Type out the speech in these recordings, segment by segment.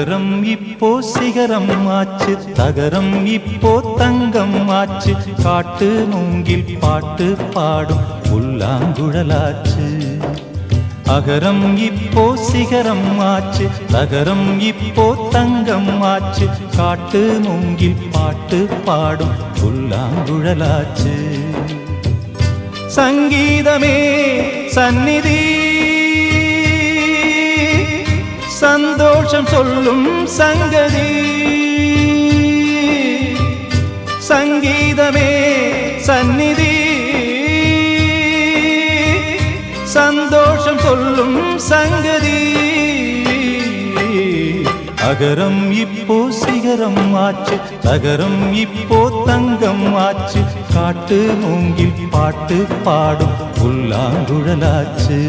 அகரம் இப்போ சிகரம் ஆச்சு, தகரம் இப்போ தங்கம் ஆச்சு, காட்டு மூங்கில் பாட்டு பாடும் புல்லாங்குழலாச்சு. அகரம் இப்போ சிகரம் ஆச்சு, தகரம் இப்போ தங்கம் ஆச்சு, காட்டு மூங்கில் பாட்டு பாடும் புல்லாங்குழலாச்சு. சங்கீதமே சந்நிதி, சந்தோஷம் சொல்லும் சங்கதி. சங்கீதமே சந்நிதி, சந்தோஷம் சொல்லும் சங்கதி. அகரம் இப்போ சிகரம் ஆச்சு, தகரம் இப்போ தங்கம் ஆச்சு, காட்டு மூங்கில் பாட்டு பாடும் புல்லாங்குழலாச்சு.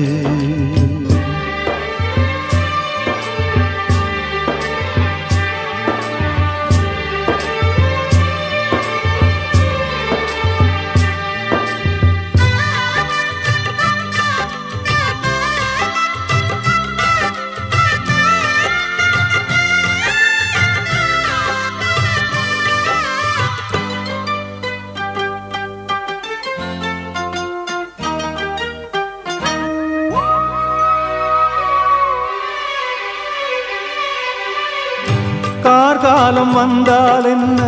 கார்காலம் வந்தால் என்ன,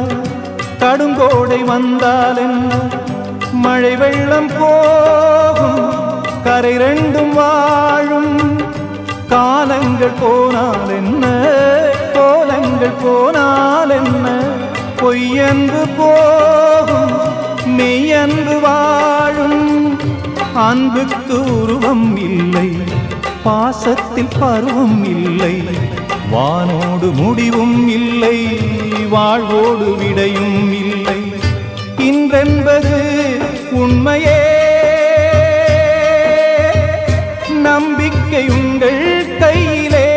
கடுங்கோடை வந்தால் என்ன, மழை வெள்ளம் போகும் கரை ரெண்டும் வாழும். காலங்கள் போனால் என்ன, கோலங்கள் போனால் என்ன, பொய்யன்று போகும் மெய்யன்று வாழும். அன்புக்கு உருவம் இல்லை, பாசத்தில் பருவம் இல்லை, வானோடு முடிவும் இல்லை, வாழ்வோடு விடையும் இல்லை. இன்றென்பது உண்மையே, நம்பிக்கை உங்கள் கையிலே.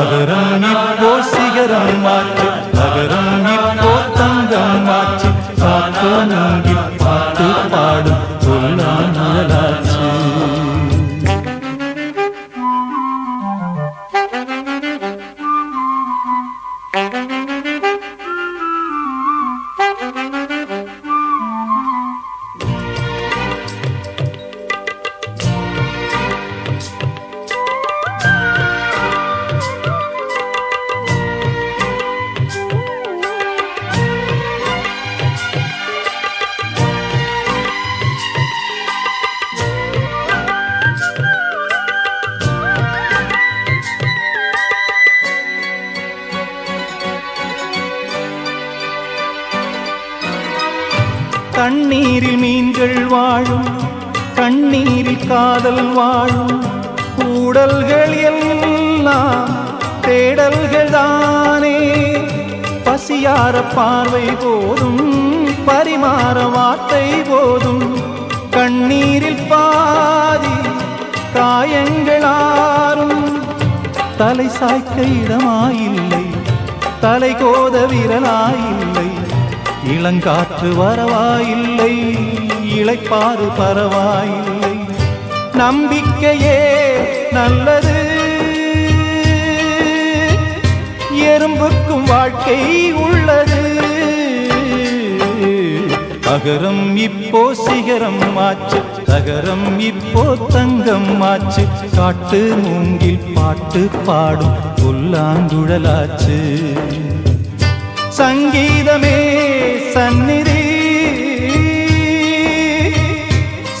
அகரம் இப்போ சிகரம் ஆச்சு, அகரம் இப்போ தங்கம் ஆச்சு, காட்டு மூங்கில் பாட்டு பாடும் புல்லாங்குழலாச்சு. தண்ணீரில் மீன்கள் வாழும், கண்ணீரில் காதல் வாழும், கூடல்கள் எல்லாம் தேடல்கள் தானே. பசியார பார்வை போதும், பரிமாற வார்த்தை போதும், கண்ணீரில் பாதி காயங்களாரும். தலை சாய்க்க இடமாயில்லை, தலை கோத விரலாயில்லை, இளங்காற்று வரவாயில்லை, இளைப்பாறு பரவாயில்லை. நம்பிக்கையே நல்லது, எறும்புக்கும் வாழ்க்கை உள்ளது. அகரம் இப்போ சிகரம் ஆச்சு, தகரம் இப்போ தங்கம் ஆச்சு, காட்டு மூங்கில் பாட்டு பாடும் புல்லாங்குழலாச்சு. சங்கீதமே சந்நிதி,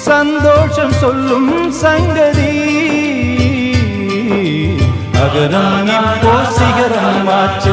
சந்தோஷம் சொல்லும் சங்கதி. அகரம் இப்போ சிகரம் ஆச்சு,